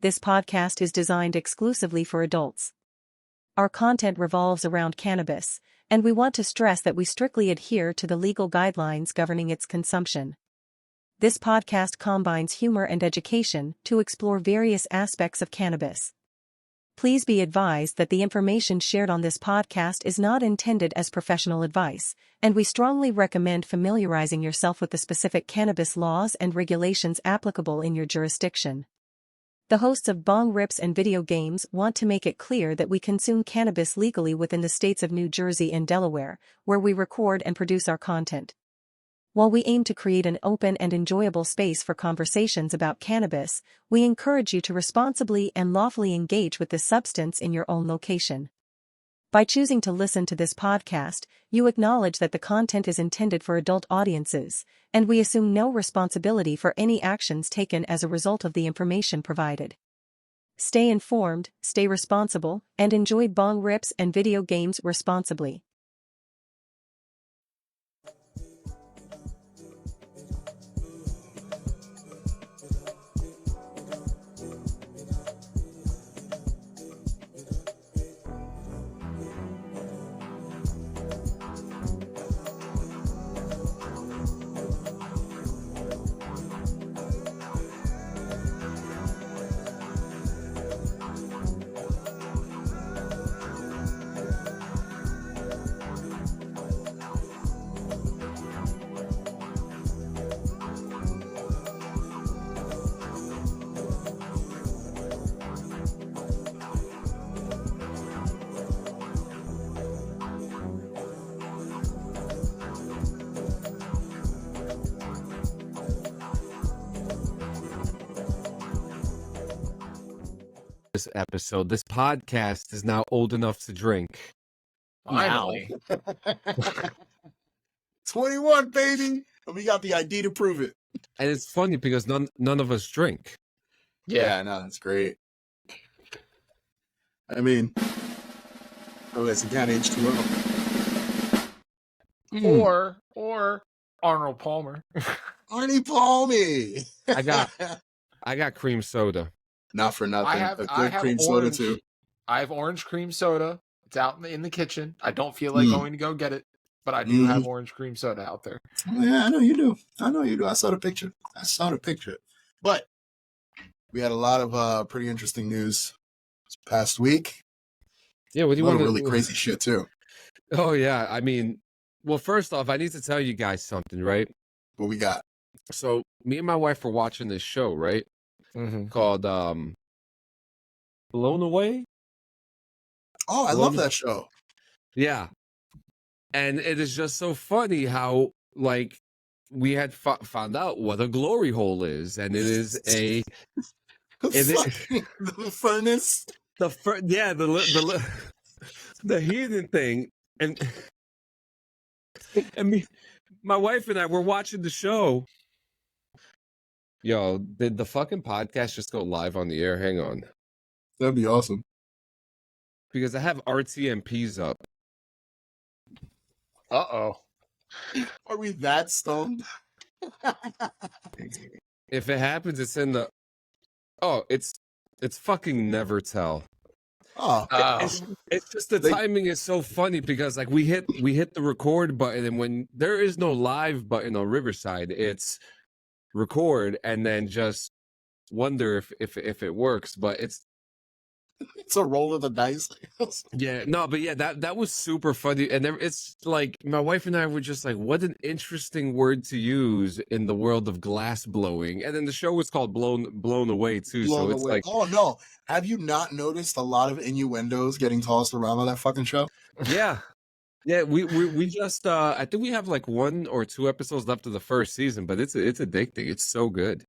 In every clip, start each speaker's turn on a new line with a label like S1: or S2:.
S1: This podcast is designed exclusively for adults. Our content revolves around cannabis, and we want to stress that we strictly adhere to the legal guidelines governing its consumption. This podcast combines humor and education to explore various aspects of cannabis. Please be advised that the information shared on this podcast is not intended as professional advice, and we strongly recommend familiarizing yourself with the specific cannabis laws and regulations applicable in your jurisdiction. The hosts of Bong Rips and Video Games want to make it clear that we consume cannabis legally within the states of New Jersey and Delaware, where we record and produce our content. While we aim to create an open and enjoyable space for conversations about cannabis, we encourage you to responsibly and lawfully engage with this substance in your own location. By choosing to listen to this podcast, you acknowledge that the content is intended for adult audiences, and we assume no responsibility for any actions taken as a result of the information provided. Stay informed, stay responsible, and enjoy Bong Rips and Video Games responsibly.
S2: This episode, this podcast is now old enough to drink.
S3: Finally.
S4: 21, baby. And we got the ID to prove it.
S2: And it's funny because none of us drink.
S4: Yeah, no, that's great. I mean, it's again H2O.
S3: Or Arnold Palmer.
S4: Arnie Palmy.
S2: I got cream soda.
S4: Not for nothing.
S3: I have
S4: cream soda too.
S3: I have orange cream soda. It's out in the kitchen. I don't feel like going to go get it, but I do have orange cream soda out there.
S4: Oh, yeah, I know you do. I saw the picture. But we had a lot of pretty interesting news this past week.
S2: Yeah, what do you want?
S4: Really crazy shit too.
S2: Oh yeah, I mean, well, first off, I need to tell you guys something, right?
S4: What we got?
S2: So me and my wife were watching this show, right? Called Blown Away.
S4: Oh, I love that show.
S2: Yeah, and it is just so funny how like we had found out what a glory hole is, and it is the
S4: furnace.
S2: The heathen thing, and me, my wife and I were watching the show. Yo, did the fucking podcast just go live on the air? Hang on.
S4: That'd be awesome.
S2: Because I have RTMPs up.
S3: Uh-oh.
S4: Are we that stoned?
S2: If it happens, it's in the... Oh, it's fucking never tell.
S4: Oh.
S2: It's just the timing is so funny because like we hit the record button, and when there is no live button on Riverside, it's record and then just wonder if it works, but it's
S4: a roll of the dice.
S2: Yeah, no, but yeah, that was super funny, and it's like my wife and I were just like, what an interesting word to use in the world of glass blowing, and then the show was called Blown Away too. So it's like,
S4: oh no, have you not noticed a lot of innuendos getting tossed around on that fucking show?
S2: Yeah. Yeah, we just I think we have like 1 or 2 episodes left of the first season, but it's addicting. It's so good.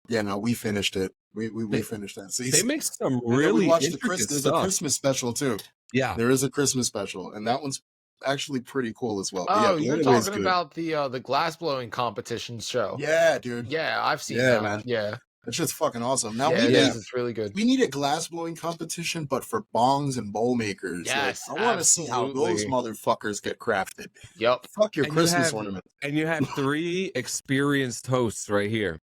S4: Yeah, no, we finished it. We finished that season.
S2: They make some really
S4: there's a Christmas special too.
S2: Yeah,
S4: there is a Christmas special, and that one's actually pretty cool as well.
S3: Oh,
S4: yeah,
S3: you're talking about the glass blowing competition show.
S4: Yeah, dude.
S3: Yeah, I've seen that. Man. Yeah.
S4: It's just fucking awesome. Now
S3: it's really good.
S4: We need a glass blowing competition, but for bongs and bowl makers.
S3: Yes,
S4: like, I want to see how those motherfuckers get crafted.
S3: Yep.
S4: Fuck your Christmas ornament.
S2: And you have 3 experienced hosts right here.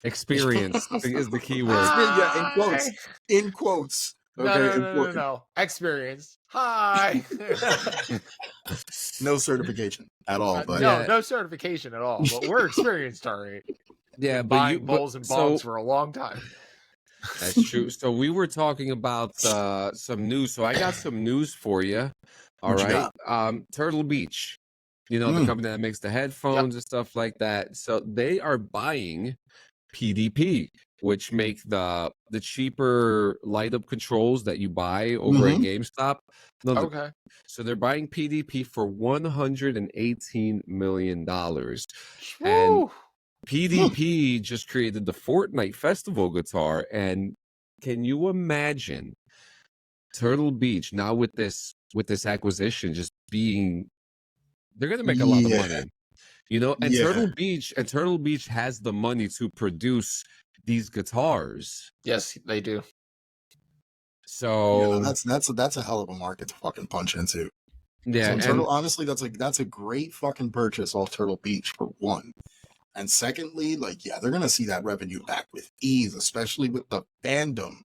S2: Experience is the key word.
S4: Yeah, in quotes. In quotes.
S3: No,
S4: Okay,
S3: no, no, no,
S4: important.
S3: no. Experience. Hi.
S4: No certification at all, but
S3: no,
S2: Yeah.
S3: no certification at all. But we're experienced, all right.
S2: Yeah,
S3: Been
S2: but
S3: buying bowls and bongs for a long time.
S2: That's true. So we were talking about some news. So I got some news for you. All
S4: What you
S2: right.
S4: got?
S2: Turtle Beach, the company that makes the headphones and stuff like that. So they are buying PDP, which make the cheaper light up controls that you buy over at GameStop. No,
S3: Okay.
S2: so they're buying PDP for $118 million. And
S3: Woo.
S2: PDP just created the Fortnite Festival guitar. And can you imagine Turtle Beach now with this acquisition just being, they're gonna make a lot of money. And Turtle Beach has the money to produce these guitars.
S3: Yes, they do.
S2: So
S4: that's a hell of a market to fucking punch into.
S2: Yeah,
S4: so Turtle, honestly, that's a great fucking purchase off Turtle Beach for one. And secondly, they're gonna see that revenue back with ease, especially with the fandom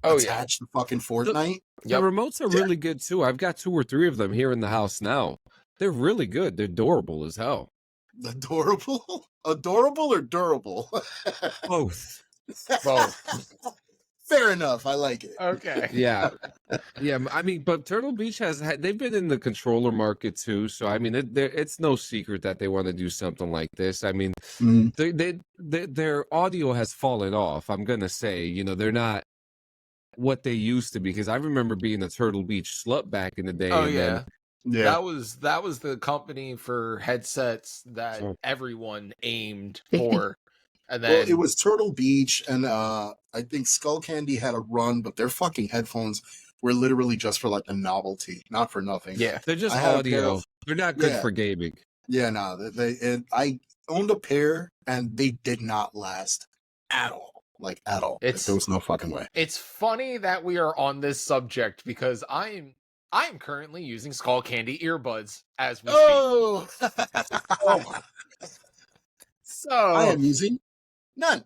S4: attached to fucking Fortnite.
S2: The remotes are really good too. I've got 2 or 3 of them here in the house now. They're really good. They're durable as hell.
S4: Adorable? Adorable or durable?
S2: Both.
S4: Fair enough. I like it.
S3: Okay.
S2: Yeah. Yeah. I mean, but Turtle Beach they've been in the controller market too. So, I mean, it's no secret that they want to do something like this. I mean, their audio has fallen off. I'm going to say, they're not what they used to be, because I remember being a Turtle Beach slut back in the day.
S3: Oh,
S2: and
S3: yeah.
S4: Yeah.
S3: That was the company for headsets that everyone aimed for. And then
S4: it was Turtle Beach, and I think Skull Candy had a run, but their fucking headphones were literally just for a novelty, not for nothing.
S3: Yeah,
S2: they're just audio. They're not good for gaming.
S4: Yeah, no. I owned a pair, and they did not last at all. At all. There was no fucking way.
S3: It's funny that we are on this subject because I am currently using Skull Candy earbuds as we speak. So
S4: I am using none.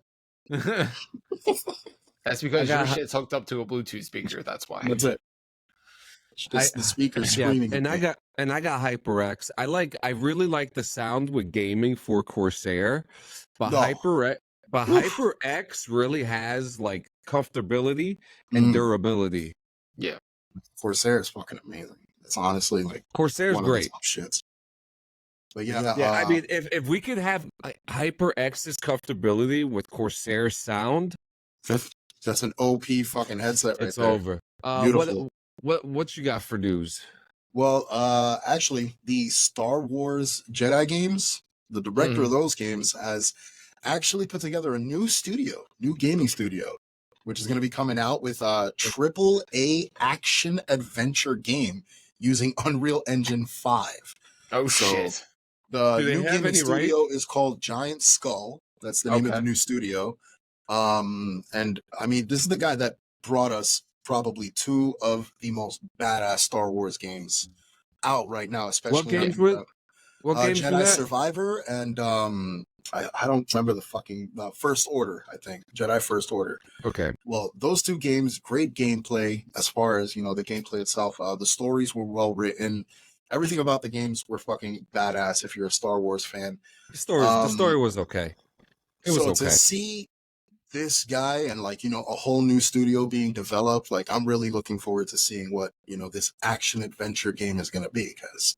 S3: That's because your shit's hooked up to a Bluetooth speaker. That's why.
S4: That's it. Just the speaker screaming.
S2: And I got HyperX. I really like the sound with gaming for Corsair, but HyperX really has comfortability and durability.
S3: Yeah,
S4: Corsair is fucking amazing. It's honestly
S2: Corsair's great.
S4: Shits. But
S2: I mean, if we could have HyperX's comfortability with Corsair sound,
S4: that's an OP fucking headset right
S2: it's
S4: there.
S2: over.
S4: Beautiful.
S2: What you got for news?
S4: Well, actually, the Star Wars Jedi games, the director of those games has actually put together a new gaming studio, which is going to be coming out with a AAA action adventure game using Unreal Engine 5.
S3: Oh, shit.
S4: The new gaming studio is called Giant Skull. That's the name of the new studio. And I mean, this is the guy that brought us probably 2 of the most badass Star Wars games out right now, especially
S2: what games Jedi
S4: Survivor and I don't remember the fucking First Order. I think Jedi First Order.
S2: Okay.
S4: Well, those 2 games, great gameplay as far as the gameplay itself. The stories were well written. Everything about the games were fucking badass. If you're a Star Wars fan,
S2: the story was okay. It was okay.
S4: To see this guy and a whole new studio being developed, I'm really looking forward to seeing what this action adventure game is going to be, because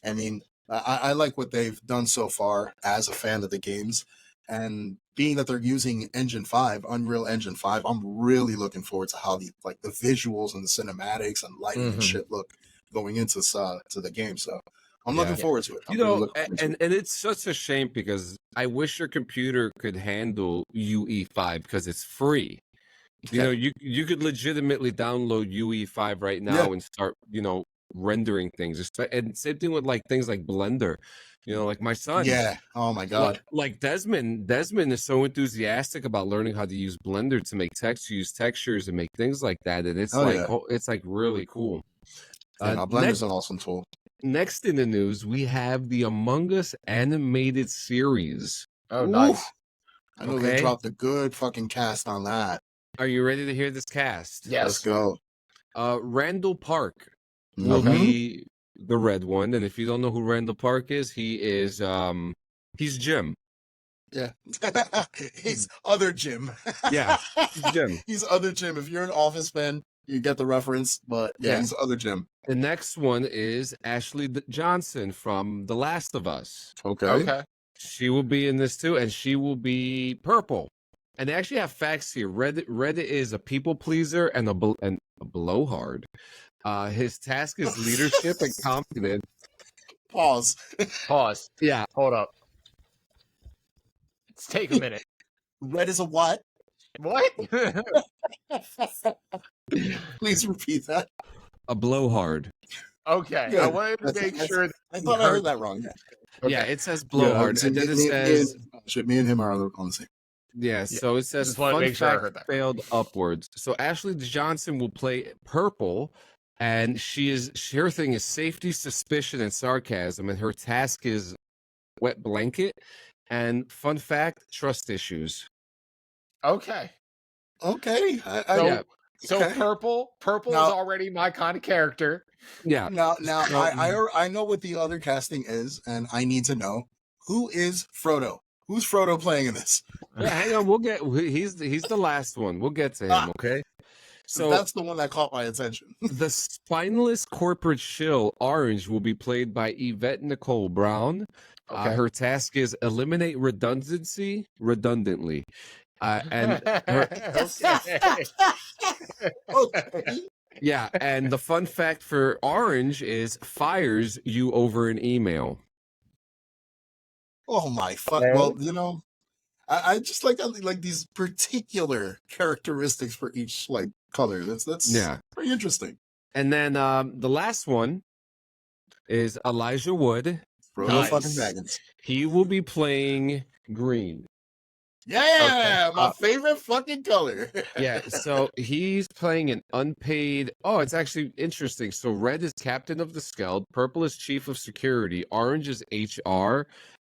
S4: I mean I like what they've done so far as a fan of the games, and being that they're using Unreal Engine 5, I'm really looking forward to how the visuals and the cinematics and lighting and shit look going into to the game. So I'm looking forward to it.
S2: And it's such a shame because I wish your computer could handle UE5 because it's free. You could legitimately download UE5 right now and start, rendering things. And same thing with things like Blender. My son.
S4: Yeah. Oh my God.
S2: Desmond is so enthusiastic about learning how to use Blender to make use textures and make things like that. And it's it's really cool.
S4: Blender's an awesome tool.
S2: Next in the news, we have the Among Us animated series.
S3: Oh, nice.
S4: I know they dropped a good fucking cast on that.
S2: Are you ready to hear this cast?
S3: Yes.
S4: Let's go.
S2: Randall Park will be the red one, and if you don't know who Randall Park is, he's Jim.
S4: Yeah. He's other Jim.
S2: Yeah, Jim.
S4: He's other Jim. If you're an Office fan, you get the reference, but yeah, he's other Jim.
S2: The next one is Ashley Johnson from The Last of Us.
S4: Okay.
S2: She will be in this too, and she will be purple. And they actually have facts here. Reddit is a people pleaser and a blowhard. His task is leadership and confidence.
S4: Pause.
S2: Yeah.
S3: Hold up. Let's take a minute.
S4: Red is a what?
S3: What?
S4: Please repeat that.
S2: A blowhard.
S3: Okay.
S4: Yeah,
S3: I wanted to make sure.
S4: I thought I heard that wrong.
S2: Yeah, it says blowhard.
S4: Yeah,
S2: and then it says...
S4: Me and him are on the same.
S2: Yeah, so it says
S3: Just wanted to
S2: fun
S3: make sure I
S2: fact
S3: heard that.
S2: failed upwards. So Ashley Johnson will play purple, and her thing is safety, suspicion, and sarcasm, and her task is wet blanket. And fun fact, trust issues.
S3: Okay.
S4: Okay.
S3: So purple is already my kind of character.
S2: Yeah.
S4: Now I know what the other casting is, and I need to know who is Frodo. Who's Frodo playing in this?
S2: Yeah, hang on. He's the last one. We'll get to him. Okay.
S4: So that's the one that caught my attention.
S2: The spineless corporate shill Orange will be played by Yvette Nicole Brown.
S3: Okay.
S2: Her task is eliminate redundancy redundantly. And
S4: Okay.
S2: yeah, and the fun fact for Orange is fires you over an email.
S4: Oh my fuck! Well, you know, I just like these particular characteristics for each like color. That's pretty interesting.
S2: And then the last one is Elijah Wood.
S4: Frodo fucking Baggins.
S2: He will be playing green.
S4: Yeah, my favorite fucking color.
S2: Yeah, so he's playing an unpaid. Oh, it's actually interesting. So red is captain of the Skeld, purple is chief of security, orange is HR,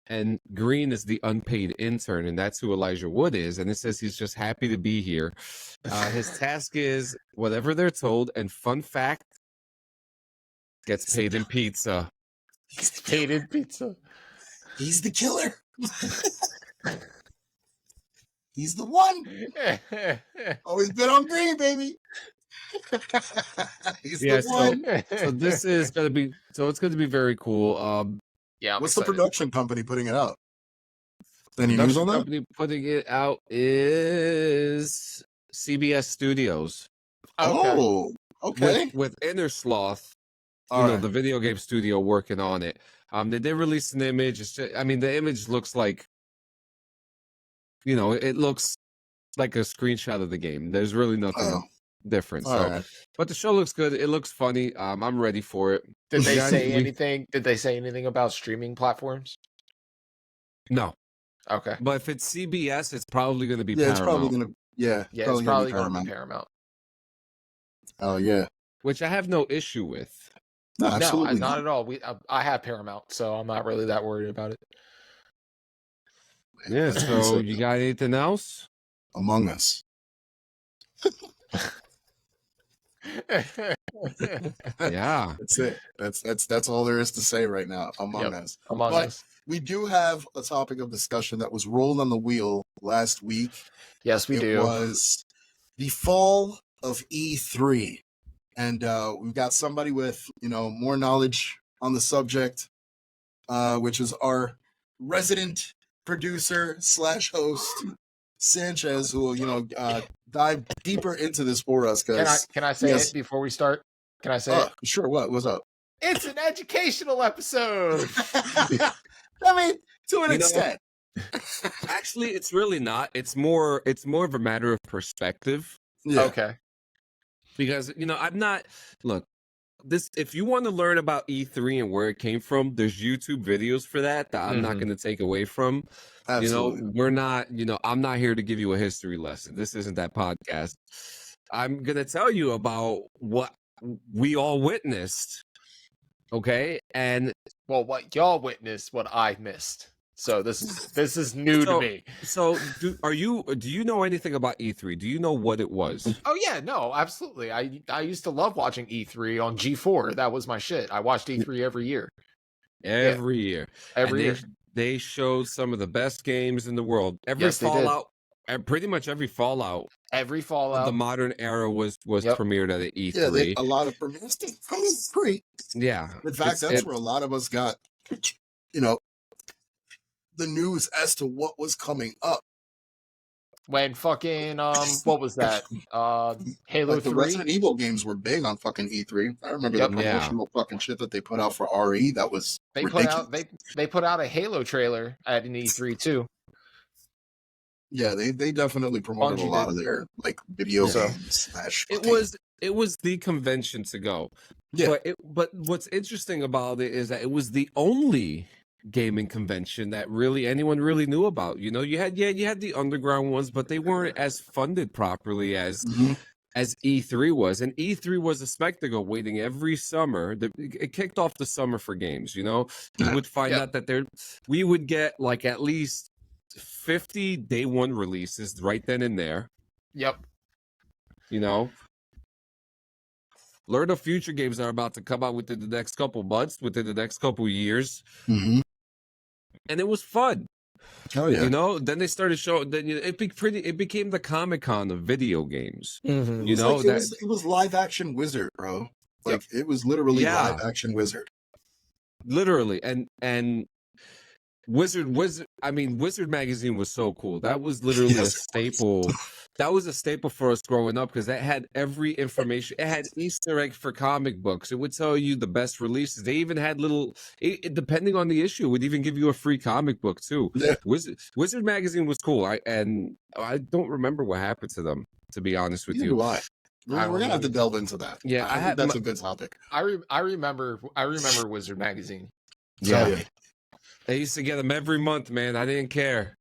S2: and green is the unpaid intern, and that's who Elijah Wood is. And it says he's just happy to be here. His task is whatever they're told, and fun fact, gets paid in pizza.
S3: He's paid in pizza.
S4: He's the killer. He's the one. Always been on green, baby. He's the one.
S2: So this is gonna be. So it's going to be very cool.
S3: Yeah.
S4: What's the production company putting it out? Any news on that?
S2: Company putting it out is CBS Studios.
S4: Oh, okay.
S2: With Inner Sloth, the video game studio working on it. They did release an image. It's just, the image looks like, it looks like a screenshot of the game. There's really nothing different. But the show looks good. It looks funny. I'm ready for it.
S3: Did they say anything? Did they say anything about streaming platforms?
S2: No.
S3: Okay.
S2: But if it's CBS, it's probably going to be Paramount.
S4: It's probably going to. Yeah,
S3: it's probably going to be Paramount.
S4: Oh yeah.
S2: Which I have no issue with.
S4: No, absolutely
S3: not at all. I have Paramount, so I'm not really that worried about it.
S2: Yeah. So you got anything else?
S4: Among Us.
S2: Yeah,
S4: that's it. That's all there is to say right now. Among Us.
S3: Among Us.
S4: We do have a topic of discussion that was rolled on the wheel last week.
S3: Yes, we do.
S4: It was the fall of E3, and we've got somebody with more knowledge on the subject, which is our resident producer / host Sanchez, who will dive deeper into this for us.
S3: Can I say it before we start? Can I say it?
S4: Sure. What's up?
S3: It's an educational episode.
S4: To an extent.
S2: Actually, it's really not. It's more of a matter of perspective.
S4: Yeah.
S3: Okay.
S2: Because I'm not. Look, this. If you want to learn about E3 and where it came from, there's YouTube videos for that I'm not going to take away from.
S4: Absolutely.
S2: We're not. I'm not here to give you a history lesson. This isn't that podcast. I'm going to tell you about what we all witnessed. Okay, and
S3: what y'all witnessed, what I missed. So this is new to me.
S2: So do you know anything about E3? Do you know what it was?
S3: Oh yeah, no, absolutely. I used to love watching E3 on G4. That was my shit. I watched E3 every year.
S2: Every year.
S3: Every year.
S2: They showed some of the best games in the world. Every
S3: Yes, they did.
S2: Fallout, pretty much every Fallout
S3: Every
S2: of
S3: Fallout.
S2: the modern era was premiered at E3.
S4: Yeah, a lot of premieres from E3.
S2: Yeah.
S4: In fact, that's where a lot of us got, the news as to what was coming up.
S3: When fucking what was that? Halo
S4: Like the
S3: 3?
S4: Resident Evil games were big on fucking E3. I remember the promotional fucking shit that they put out for RE. That was ridiculous.
S3: They put out a Halo trailer at an E3 too.
S4: Yeah, they definitely promoted a lot of their like video games.
S2: It was the convention to go.
S4: Yeah.
S2: But what's interesting about it is that it was the only gaming convention that really anyone really knew about. You know, you had the underground ones, but they weren't as funded properly as E3 was. And E3 was a spectacle waiting every summer. It kicked off the summer for games, you know. You would find out that we would get like at least 50 day one releases right then and there.
S3: Yep.
S2: You know, learn of future games that are about to come out within the next couple months, within the next couple years.
S4: Mm-hmm.
S2: And it was fun.
S4: Oh yeah.
S2: You know, then they started showing. Then it became the Comic-Con of video games.
S3: Mm-hmm.
S2: You know,
S4: it was live action Wizard, bro. Like it was literally live action Wizard.
S2: Literally, and Wizard. I mean, Wizard magazine was so cool. That was literally a staple. That was a staple for us growing up because that had every information. It had Easter egg for comic books. It would tell you the best releases. They even had depending on the issue, it would even give you a free comic book too.
S4: Yeah.
S2: Wizard magazine was cool. I don't remember what happened to them, to be honest with you.
S4: Why? We're gonna have to delve into that.
S2: Yeah,
S4: I think that's a good topic.
S3: I remember Wizard magazine.
S2: Yeah. They used to get them every month, man. I didn't care.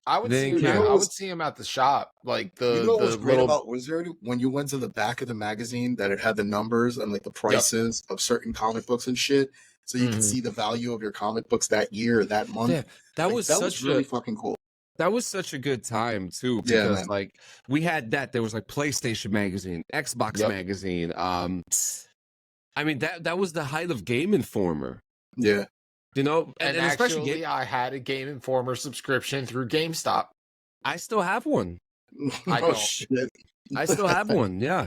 S3: I would see him at the shop, like
S4: what was great about Wizard? When you went to the back of the magazine, that it had the numbers and like the prices of certain comic books and shit, so you could see the value of your comic books that year, or that month.
S2: Yeah, that was
S4: really fucking cool.
S2: That was such a good time too, because like we had that. There was like PlayStation magazine, Xbox magazine. I mean that was the height of Game Informer.
S4: Yeah.
S2: You know,
S3: and especially I had a Game Informer subscription through GameStop.
S2: I still have one.
S4: Shit.
S2: I still have one. Yeah.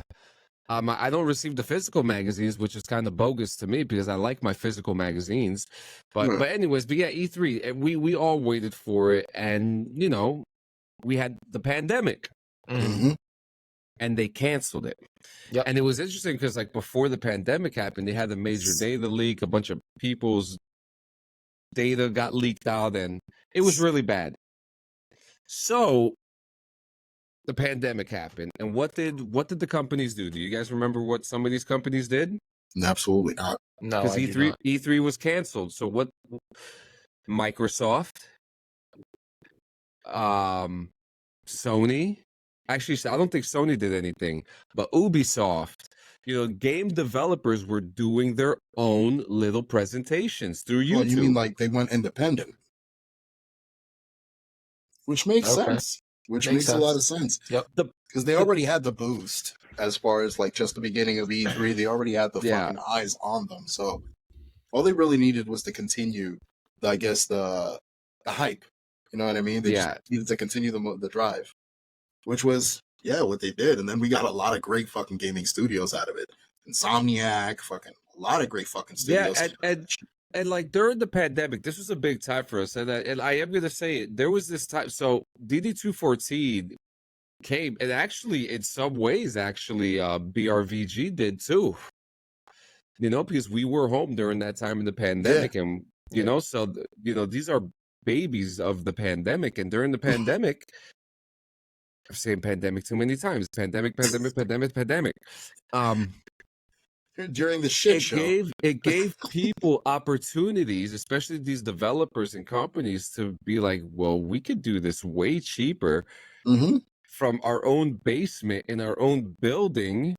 S2: I don't receive the physical magazines, which is kind of bogus to me because I like my physical magazines. But anyways, E3, we all waited for it, and you know, we had the pandemic.
S4: Mm-hmm.
S2: And they canceled it.
S3: Yep.
S2: And it was interesting because like before the pandemic happened, they had the major data leak, a bunch of people's data got leaked out, and it was really bad. So the pandemic happened, and what did the companies do? Do you guys remember what some of these companies did?
S4: Absolutely not.
S3: No,
S2: because E3 was canceled. So what? Microsoft, Sony. Actually, I don't think Sony did anything, but Ubisoft. You know, game developers were doing their own little presentations through YouTube.
S4: Well, you mean like they went independent? Which makes sense. Which makes a lot of sense.
S3: Yep.
S4: Because they already had the boost as far as like just the beginning of E3. They already had the fucking eyes on them. So all they really needed was to continue, I guess, the hype. You know what I mean? They just needed to continue the drive, which was what they did. And then we got a lot of great fucking gaming studios out of it. Insomniac, fucking a lot of great fucking studios.
S2: Yeah, and like during the pandemic, this was a big time for us. And I am going to say it. There was this time. So DD214 came, and actually, in some ways, BRVG did too. You know, because we were home during that time of the pandemic, and you know, so you know, these are babies of the pandemic, and during the pandemic. I've said pandemic too many times. Pandemic.
S4: During the shit show.
S2: It gave people opportunities, especially these developers and companies, to be like, well, we could do this way cheaper from our own basement in our own building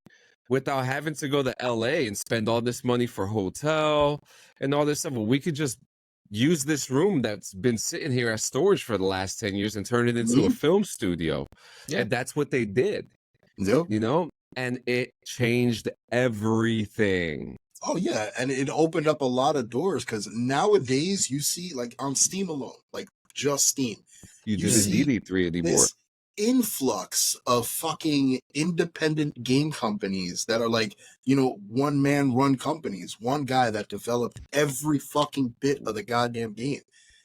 S2: without having to go to LA and spend all this money for hotel and all this stuff. Well, we could just use this room that's been sitting here as storage for the last 10 years and turn it into a film studio.
S3: Yeah.
S2: And that's what they did,
S4: Yep.
S2: you know, and it changed everything.
S4: Oh yeah, and it opened up a lot of doors because nowadays you see, like on Steam alone, like just Steam,
S2: You
S4: You
S2: didn't
S4: see
S2: need E3 anymore.
S4: this influx of fucking independent game companies that are like, one man run companies, one guy that developed every fucking bit of the goddamn game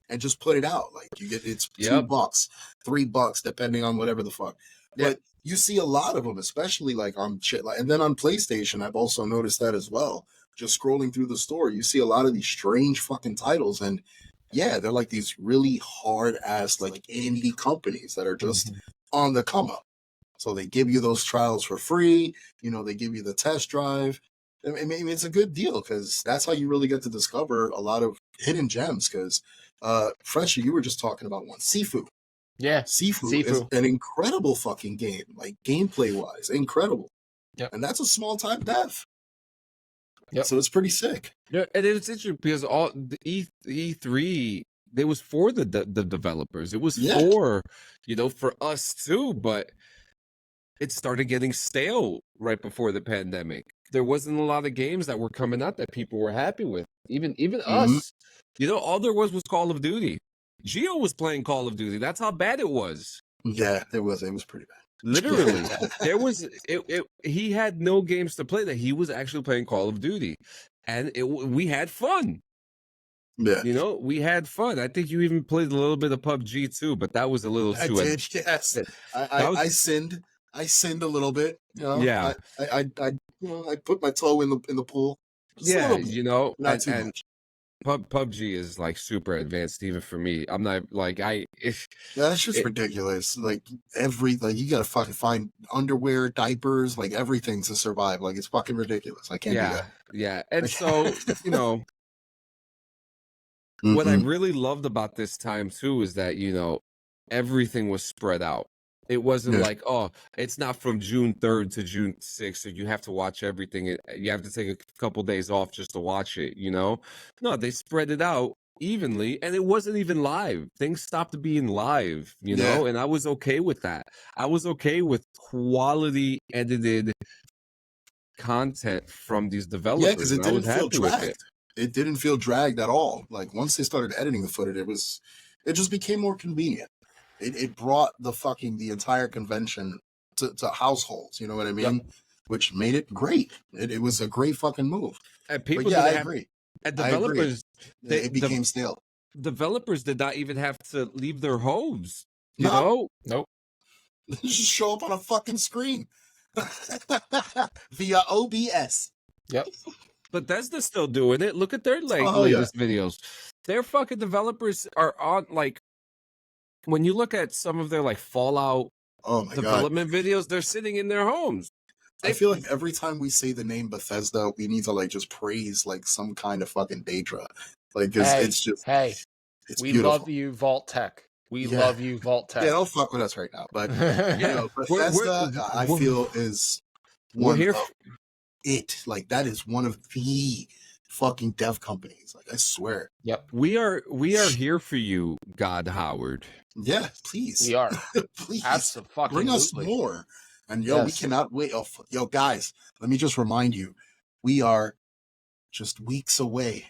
S4: and just put it out. Like you get it's
S2: Yep.
S4: $2, $3, depending on whatever the fuck.
S2: Yeah.
S4: But you see a lot of them, especially like on shit like, and then on PlayStation, I've also noticed that as well. Just scrolling through the store, you see a lot of these strange fucking titles, and yeah, they're like these really hard ass like indie companies that are just on the come up. So they give you those trials for free. They give you the test drive. I mean, it's a good deal because that's how you really get to discover a lot of hidden gems. Because, Freshy, you were just talking about one, Sifu.
S3: Yeah.
S4: Sifu is an incredible fucking game, like gameplay wise, incredible.
S3: Yep.
S4: And that's a small time dev.
S3: Yep.
S4: So it's pretty sick.
S2: Yeah, and it's interesting because all the E3, it was for the developers. It was for, for us too, but it started getting stale right before the pandemic. There wasn't a lot of games that were coming out that people were happy with. Even us. All there was Call of Duty. Gio was playing Call of Duty. That's how bad it was.
S4: Yeah, it was pretty bad.
S2: Literally, he had no games to play that he was actually playing Call of Duty, and we had fun.
S4: Yeah,
S2: we had fun. I think you even played a little bit of PUBG too, but that was a little too.
S4: I did, yes. I sinned. I sinned a little bit.
S2: Yeah.
S4: I put my toe in the pool. Just a little bit. Not too much.
S2: PUBG is like super advanced even for me. I'm not like
S4: That's just ridiculous. Like you gotta fucking find underwear, diapers, like everything to survive. Like it's fucking ridiculous. I can't do that.
S2: Yeah. And so, what I really loved about this time too is that, everything was spread out. It wasn't like, oh, it's not from June 3rd to June 6th, so you have to watch everything. You have to take a couple days off just to watch it, No, they spread it out evenly, and it wasn't even live. Things stopped being live, and I was okay with that. I was okay with quality edited content from these developers.
S4: Yeah, because it didn't feel dragged. It didn't feel dragged at all. Like once they started editing the footage, it just became more convenient. It brought the entire convention to households, you know what I mean? Yep. Which made it great. It was a great fucking move.
S2: And people,
S4: I agree.
S2: And developers,
S4: it became stale.
S2: Developers did not even have to leave their homes. You know?
S3: Nope.
S4: They just show up on a fucking screen via OBS.
S3: Yep.
S2: Bethesda's still doing it. Look at their latest videos. Their fucking developers are on like. When you look at some of their like Fallout development videos, they're sitting in their homes.
S4: I feel like every time we say the name Bethesda, we need to like just praise like some kind of fucking Daedra. Like it's just it's
S3: we
S4: beautiful.
S3: love you, Vault Tech. We love you, Vault Tech.
S4: Yeah, don't fuck with us right now. But Bethesda, I feel is one of it. Like that is one of the fucking dev companies. Like I swear.
S3: Yep.
S2: We are here for you, God Howard.
S4: Yeah, please.
S3: We are.
S4: Please.
S3: Absolutely.
S4: Bring us more. And we cannot wait. Yo, guys, let me just remind you, we are just weeks away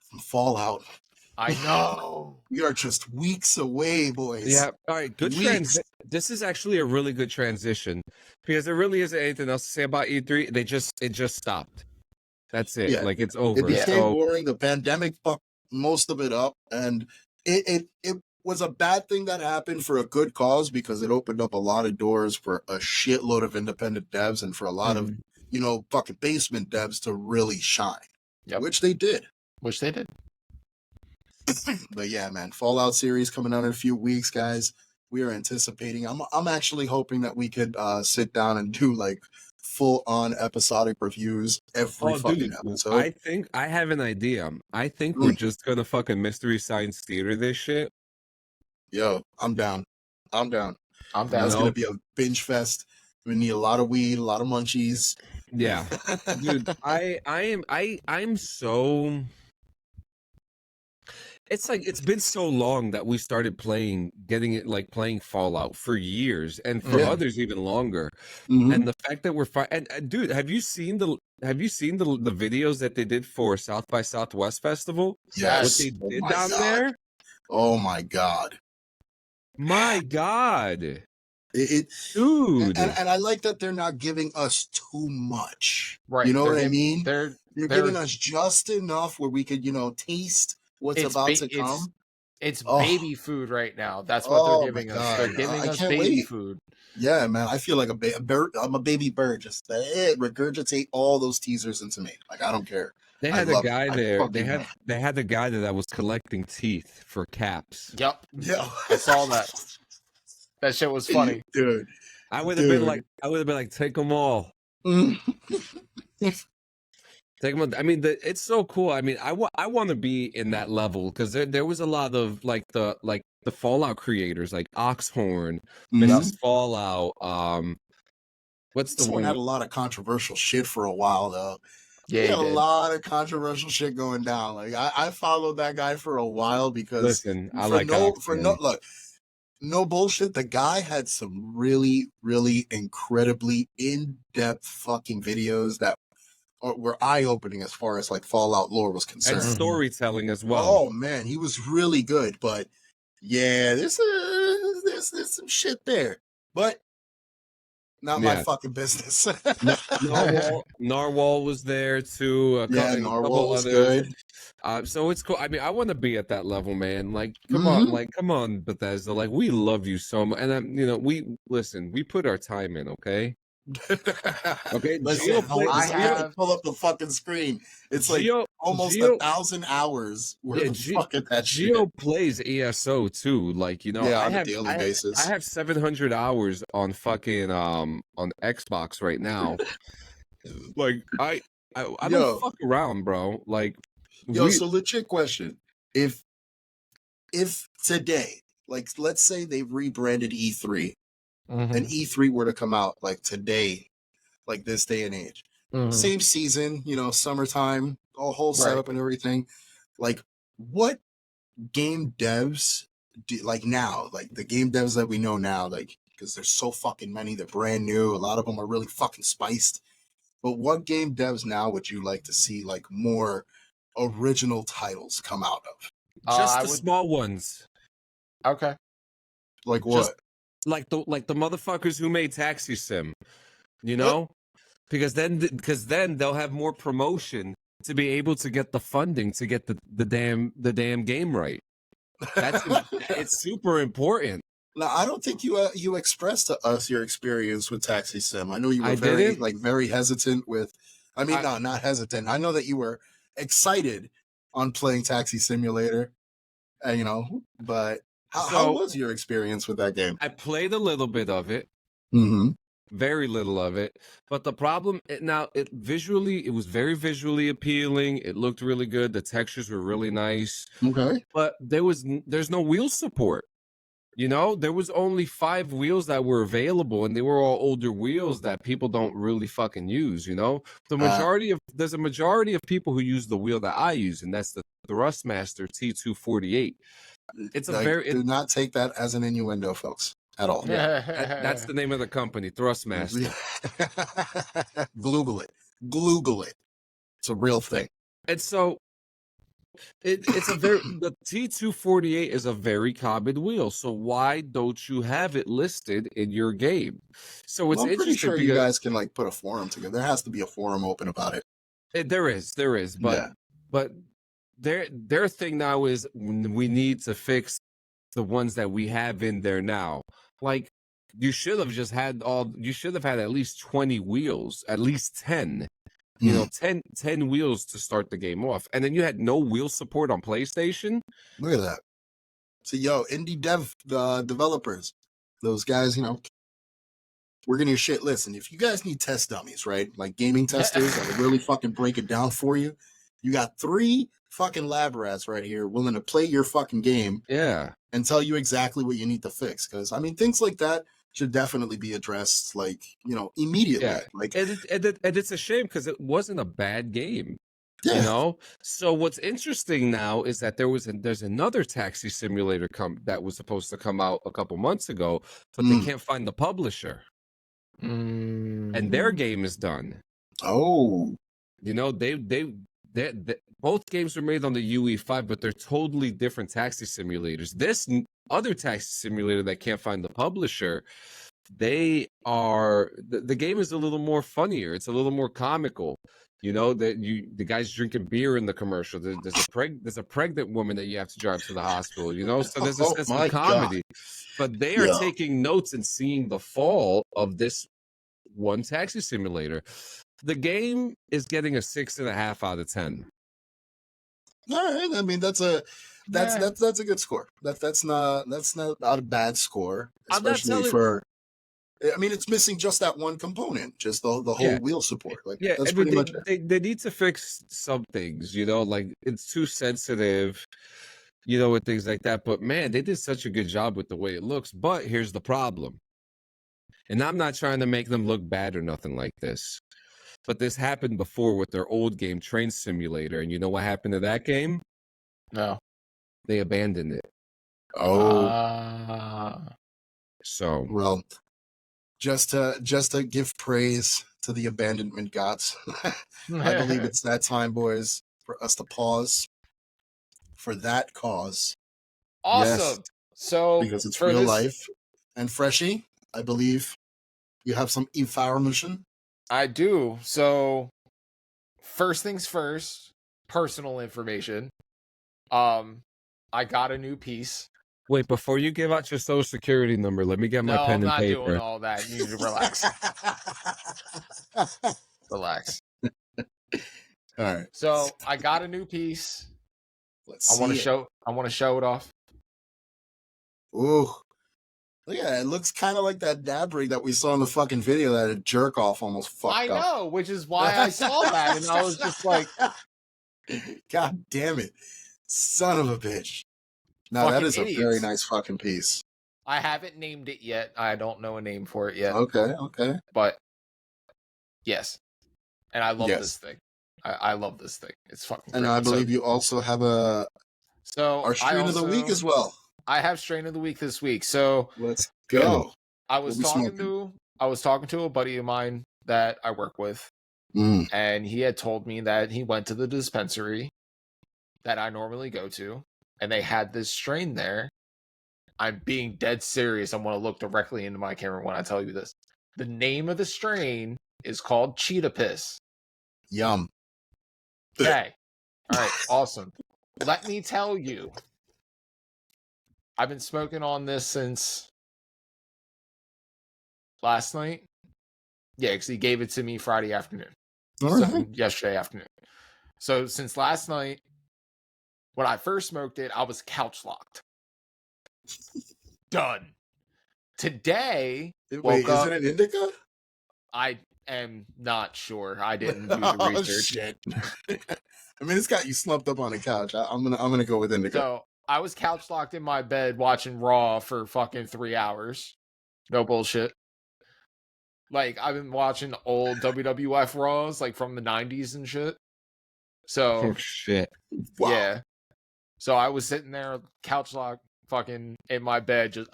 S4: from Fallout.
S3: I know.
S4: We are just weeks away, boys.
S2: Yeah. All right. Good transition. This is actually a really good transition because there really isn't anything else to say about E3. It just stopped. That's it.
S4: Yeah.
S2: Like it's over.
S4: It became boring. The pandemic fucked most of it up, and it was a bad thing that happened for a good cause because it opened up a lot of doors for a shitload of independent devs and for a lot of fucking basement devs to really shine.
S3: Yep.
S4: Which they did. But yeah, man, Fallout series coming out in a few weeks, guys. We are anticipating. I'm actually hoping that we could sit down and do like full-on episodic reviews every fucking episode.
S2: I think I have an idea. I think we're just gonna fucking Mystery Science Theater this shit.
S4: Yo, I'm down.
S3: It's
S4: gonna be a binge fest. We need a lot of weed, a lot of munchies.
S2: Yeah, dude. I'm so. It's like it's been so long that we started getting it like playing Fallout for years, and for
S4: Yeah.
S2: others even longer.
S4: Mhm.
S2: And the fact that we're and dude, have you seen the videos that they did for South by Southwest Festival?
S4: Yes.
S2: What they
S4: Oh
S2: did
S4: my
S2: down
S4: God.
S2: there?
S4: Oh my God.
S2: My God,
S4: It
S2: dude.
S4: and I like that they're not giving us too much.
S3: Right.
S4: You know
S3: They're
S4: what I
S3: giving-
S4: mean?
S3: They're
S4: You're giving us just enough where we could, taste what's about to come.
S3: It's
S4: Oh.
S3: baby food right now. That's what
S4: Oh,
S3: they're
S4: my
S3: giving us. They're
S4: God.
S3: giving
S4: I
S3: us
S4: can't
S3: baby
S4: wait.
S3: food.
S4: Yeah, man. I feel like a bird. I'm a baby bird. Just regurgitate all those teasers into me. Like, I don't care.
S2: They
S4: I
S2: had a
S4: love it.
S2: guy
S4: I
S2: there.
S4: fucking love it.
S2: They had the guy there that was collecting teeth for caps.
S3: Yep.
S4: Yeah.
S3: I saw that. That shit was funny.
S4: Dude.
S2: I would have been like, take them all.
S4: Mm.
S2: Take them. I mean, it's so cool. I mean, I want to be in that level because there was a lot of like the Fallout creators like Oxhorn, Mrs. Fallout. What's the
S4: This one
S2: one?
S4: had a lot of controversial shit for a while though.
S3: Yeah,
S4: He
S3: he
S4: had a
S3: did.
S4: lot of controversial shit going down. Like I followed that guy for a while because
S2: Listen, I
S4: for
S2: like Oxhorn.
S4: look, no bullshit. The guy had some really, really incredibly in-depth fucking videos that were eye-opening as far as like Fallout lore was concerned.
S2: And storytelling as well.
S4: Oh man, he was really good. But yeah, there's some shit there. But not my fucking business.
S2: Narwhal was there too.
S4: Narwhal was good.
S2: So it's cool. I mean, I want to be at that level, man. Like, come on, Bethesda. Like, we love you so much, and we put our time in. Okay. Okay.
S4: Listen, I have to pull up the fucking screen. It's like almost 1,000 hours worth of fucking that shit.
S2: Geo plays ESO too. Like,
S4: on a daily basis.
S2: I have 700 hours on fucking on Xbox right now. Like, I don't fuck around, bro. Like,
S4: so legit question: if today, like, let's say they rebranded E3. And E3 were to come out like today, like this day and age, same season, summertime, a whole setup and everything. Like, what game devs do like now? Like the game devs that we know now, like because there's so fucking many, they're brand new. A lot of them are really fucking spiced. But what game devs now would you like to see like more original titles come out of?
S2: Just the small ones.
S3: Okay.
S4: Like what?
S2: Like the motherfuckers who made Taxi Sim, because then they'll have more promotion to be able to get the funding to get the damn game right. It's super important.
S4: Now, I don't think you expressed to us your experience with Taxi Sim. I know you were very hesitant with. I mean, not hesitant. I know that you were excited on playing Taxi Simulator, but. How was your experience with that game?
S2: I played a little bit of it, very little of it. But the problem it was very visually appealing. It looked really good. The textures were really nice.
S4: Okay,
S2: but there's no wheel support. There was only 5 wheels that were available, and they were all older wheels that people don't really fucking use. There's a majority of people who use the wheel that I use, and that's the Thrustmaster T248.
S4: Do not take that as an innuendo, folks, at all.
S2: Yeah, that's the name of the company, Thrustmaster.
S4: Google it. It's a real thing.
S2: And so it's the T248 is a very common wheel. So why don't you have it listed in your game? So it's
S4: I'm pretty sure
S2: because
S4: you guys can like put a forum together. There has to be a forum open about it.
S2: There is, but their thing now is we need to fix the ones that we have in there now. Like, you should have had at least 20 wheels, at least 10. 10 wheels to start the game off. And then you had no wheel support on PlayStation.
S4: Look at that. So indie developers, those guys, we're getting your shit. Listen, if you guys need test dummies, right? Like gaming testers that will really fucking break it down for you. You got 3 fucking lab rats right here willing to play your fucking game.
S2: Yeah.
S4: And tell you exactly what you need to fix. Because, I mean, things like that should definitely be addressed, like, immediately.
S2: Yeah.
S4: Like,
S2: and it's a shame because it wasn't a bad game. You know, so what's interesting now is that there's another taxi simulator that was supposed to come out a couple months ago, but they can't find the publisher, and their game is done.
S4: Oh,
S2: You know, they both games were made on the UE5, but they're totally different taxi simulators. This other taxi simulator that can't find the publisher, the game is a little more funnier. It's a little more comical. You know, that the guy's drinking beer in the commercial. There's a pregnant woman that you have to drive to the hospital. You know, so there's a sense of comedy. But they are taking notes and seeing the fall of this one taxi simulator. The game is getting a 6.5 out of 10.
S4: All right. I mean, that's a good score. That's not a bad score, especially for. I mean, it's missing just that one component, just the whole wheel support. Like, that's pretty much it.
S2: They need to fix some things, you know, like it's too sensitive, you know, with things like that. But man, they did such a good job with the way it looks. But here's the problem. And I'm not trying to make them look bad or nothing like this. But this happened before with their old game, Train Simulator. And you know what happened to that game?
S3: No.
S2: They abandoned it.
S4: Oh.
S2: So.
S4: Well, just to give praise to the abandonment gods, I believe it's that time, boys, for us to pause for that cause.
S3: Awesome.
S4: Yes,
S3: so
S4: because it's real life. And Freshie, I believe you have some information.
S3: I do. So first things first, personal information. I got a new piece.
S2: Wait, before you give out your social security number, let me get my pen and paper.
S3: I'm not doing all that. You need to relax. Relax.
S4: All right.
S3: So I got a new piece.
S4: I want to
S3: show it off.
S4: Ooh. Look at it. It looks kind of like that dab rig that we saw in the fucking video that a jerk off almost fucked up.
S3: I know, which is why I saw that, and I was just like,
S4: God damn it. Son of a bitch. No, that is a very nice fucking piece.
S3: I haven't named it yet. I don't know a name for it yet.
S4: Okay.
S3: But yes. And I love this thing. I love this thing. It's fucking
S4: And
S3: great.
S4: I believe you also have our strain of the week as well.
S3: I have strain of the week this week. So
S4: let's go.
S3: I was talking to a buddy of mine that I work with, and he had told me that he went to the dispensary that I normally go to, and they had this strain there. I'm being dead serious. I want to look directly into my camera when I tell you this. The name of the strain is called Cheetah Piss.
S4: Yum.
S3: Okay. All right. Awesome. Let me tell you, I've been smoking on this since last night. Yeah, because he gave it to me Friday afternoon. Yesterday afternoon. So since last night, when I first smoked it, I was couch locked. Done. Today,
S4: wait, is it an indica?
S3: I am not sure. I didn't do the research.
S4: Shit. I mean, it's got you slumped up on the couch. I'm gonna go with indica.
S3: So I was couch locked in my bed watching Raw for fucking 3 hours. No bullshit. Like, I've been watching old WWF Raws, like from the 90s and shit. So
S2: shit.
S4: Wow.
S3: Yeah. So I was sitting there, couch locked, fucking in my bed, just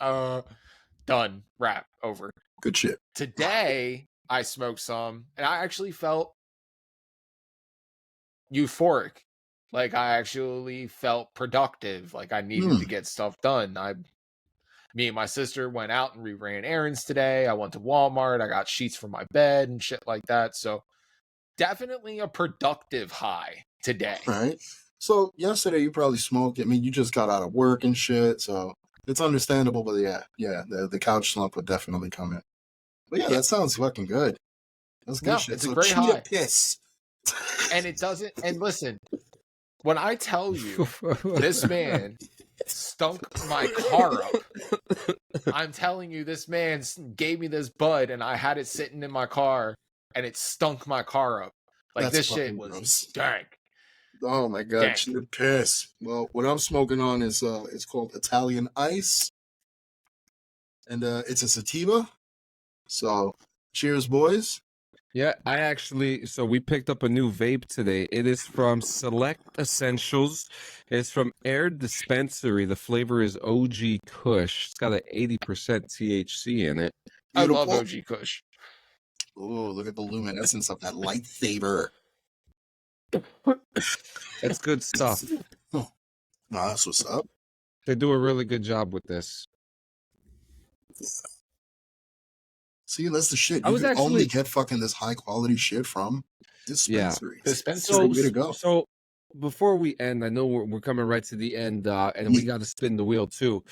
S3: done, wrap, over.
S4: Good shit.
S3: Today I smoked some, and I actually felt euphoric. Like, I actually felt productive. Like, I needed to get stuff done. Me and my sister went out and we ran errands today. I went to Walmart. I got sheets for my bed and shit like that. So definitely a productive high today.
S4: Right. So yesterday you probably smoked. I mean, you just got out of work and shit, so it's understandable. But yeah, the couch slump would definitely come in. But yeah, that sounds fucking good. That's good shit.
S3: It's a great high.
S4: Piss.
S3: And it doesn't. And listen, when I tell you this man stunk my car up, I'm telling you, this man gave me this bud, and I had it sitting in my car, and it stunk my car up. Like, this shit was dank.
S4: Oh my god, cheetah piss. Well, what I'm smoking on is it's called Italian Ice, and it's a sativa. So, cheers, boys.
S2: Yeah, so we picked up a new vape today. It is from Select Essentials. It's from Air Dispensary. The flavor is OG Kush. It's got an 80% THC in it.
S3: I love
S4: Beautiful.
S3: OG Kush.
S4: Oh, look at the luminescence of that lightsaber.
S2: It's good stuff.
S4: Oh, that's what's up.
S2: They do a really good job with this.
S4: See, that's the shit.
S2: I
S4: You
S2: was
S4: can only
S2: actually-
S4: get fucking this high quality shit from dispensaries.
S3: Dispensaries.
S4: Way to go.
S2: So before we end, I know we're coming right to the end, and we got to spin the wheel too.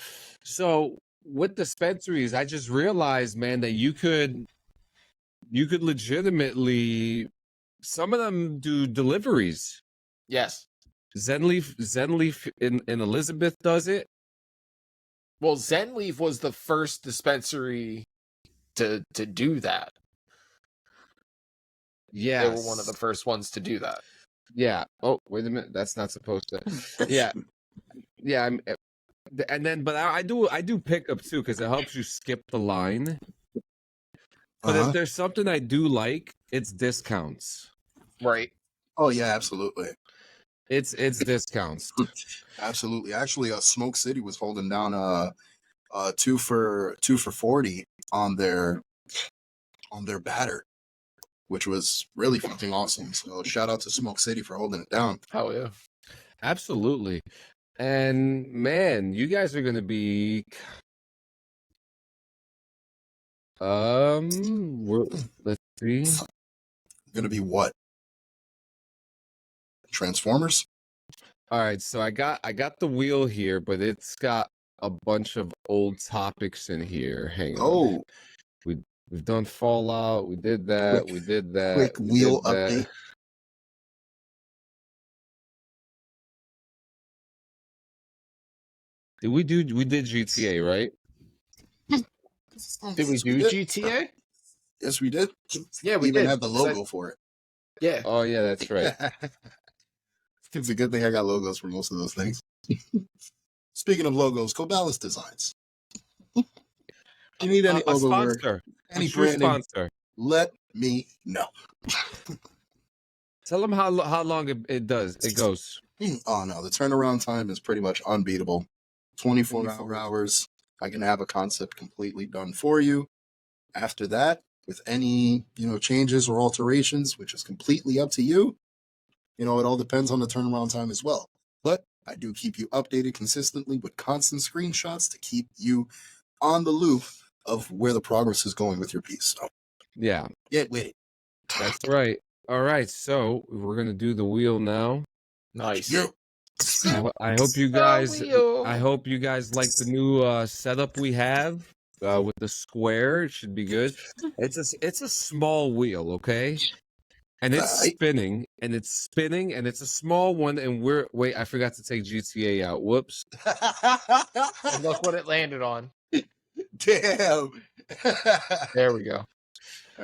S2: So with dispensaries, I just realized, man, that you could legitimately, some of them do deliveries.
S3: Yes.
S2: Zenleaf in Elizabeth does it.
S3: Well, Zenleaf was the first dispensary to do that.
S2: Yeah,
S3: They were one of the first ones to do that.
S2: Yeah. Oh, wait a minute. That's not supposed to. Yeah. Yeah. And then, but I do pick up too because it helps you skip the line. But if there's something I do like, it's discounts.
S3: Right.
S4: Oh yeah, absolutely.
S2: It's discounts.
S4: Absolutely. Actually, Smoke City was holding down 2 for $40 on their batter, which was really fucking awesome. So shout out to Smoke City for holding it down.
S3: Hell yeah.
S2: Absolutely. And man, you guys are gonna be let's see.
S4: Gonna be what? Transformers?
S2: All right, so I got the wheel here, but it's got a bunch of old topics in here. Hang on.
S4: Oh,
S2: We've done Fallout. We did that. We did that.
S4: quick
S2: we
S4: wheel
S2: did that.
S4: update.
S2: We did GTA, right?
S3: Did we do GTA?
S4: Yes, we did.
S3: Yeah, we
S4: even
S3: did.
S4: had the logo for it.
S3: Yeah.
S2: Oh yeah, that's right.
S4: It's a good thing I got logos for most of those things. Speaking of logos, Kobalus Designs. You need any
S2: A
S4: logo work,
S2: sponsor.
S4: any
S2: A true
S4: branding,
S2: sponsor.
S4: let me know.
S2: Tell them how long it goes.
S4: Oh no, the turnaround time is pretty much unbeatable. 24 hours. I can have a concept completely done for you. After that, with any changes or alterations, which is completely up to you, it all depends on the turnaround time as well. But I do keep you updated consistently with constant screenshots to keep you on the loop of where the progress is going with your piece. So
S2: Yeah,
S4: get with it.
S2: that's right. All right, so we're gonna do the wheel now.
S3: Nice.
S4: You.
S2: I hope you guys.
S3: wheel.
S2: I hope you guys like the new setup we have with the square. It should be good. It's a small wheel, okay, and it's
S4: Right.
S2: spinning, and it's spinning, and it's a small one. And wait, I forgot to take GTA out. Whoops.
S3: And look what it landed on.
S4: Damn.
S3: There we go.
S4: All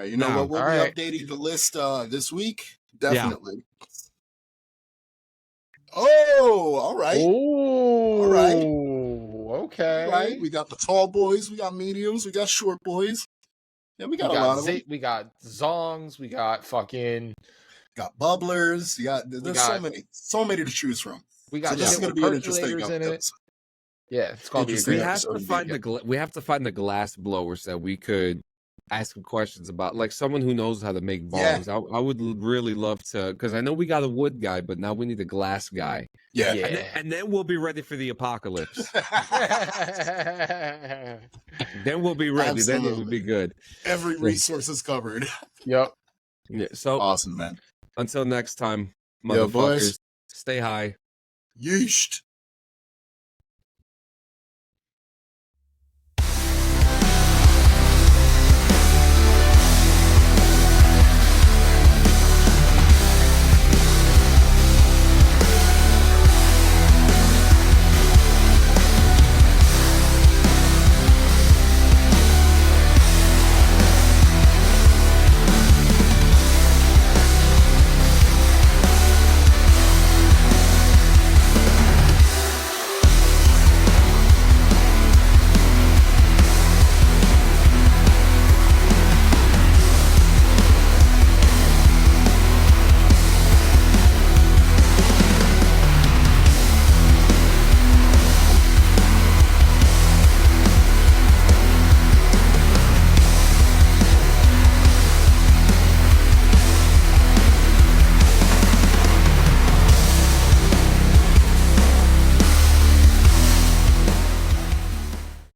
S4: right, you know
S2: Now,
S4: what? We'll
S3: all
S4: be
S3: right.
S4: updating the list this week. Definitely. Oh, all right.
S3: Oh,
S4: right.
S3: Okay.
S4: All right. We got the tall boys, we got mediums, we got short boys. Yeah, we got a lot of them.
S3: We got zongs. We got fucking.
S4: Got bubblers. There's
S3: got-
S4: so many to choose from.
S3: We
S4: So
S3: got
S4: this is
S3: shit
S4: going to
S3: with
S4: be an interesting
S3: percolators in it.
S4: episode.
S3: Yeah, it's gonna be a
S4: Interesting
S3: great
S2: We have
S3: episode.
S2: to find we have to find the glass blowers that we could ask them questions about, like someone who knows how to make
S4: Yeah.
S2: bombs. I would really love to, because I know we got a wood guy, but now we need a glass guy.
S4: Yeah.
S3: Yeah.
S2: And then we'll be ready for the apocalypse. Then we'll be ready. Then it will
S4: Absolutely.
S2: be good.
S4: Every resource is covered.
S3: Yep.
S2: Yeah, so
S4: Awesome, man.
S2: until next time,
S4: Yo, boys.
S2: motherfuckers, stay high.
S4: Yeesh.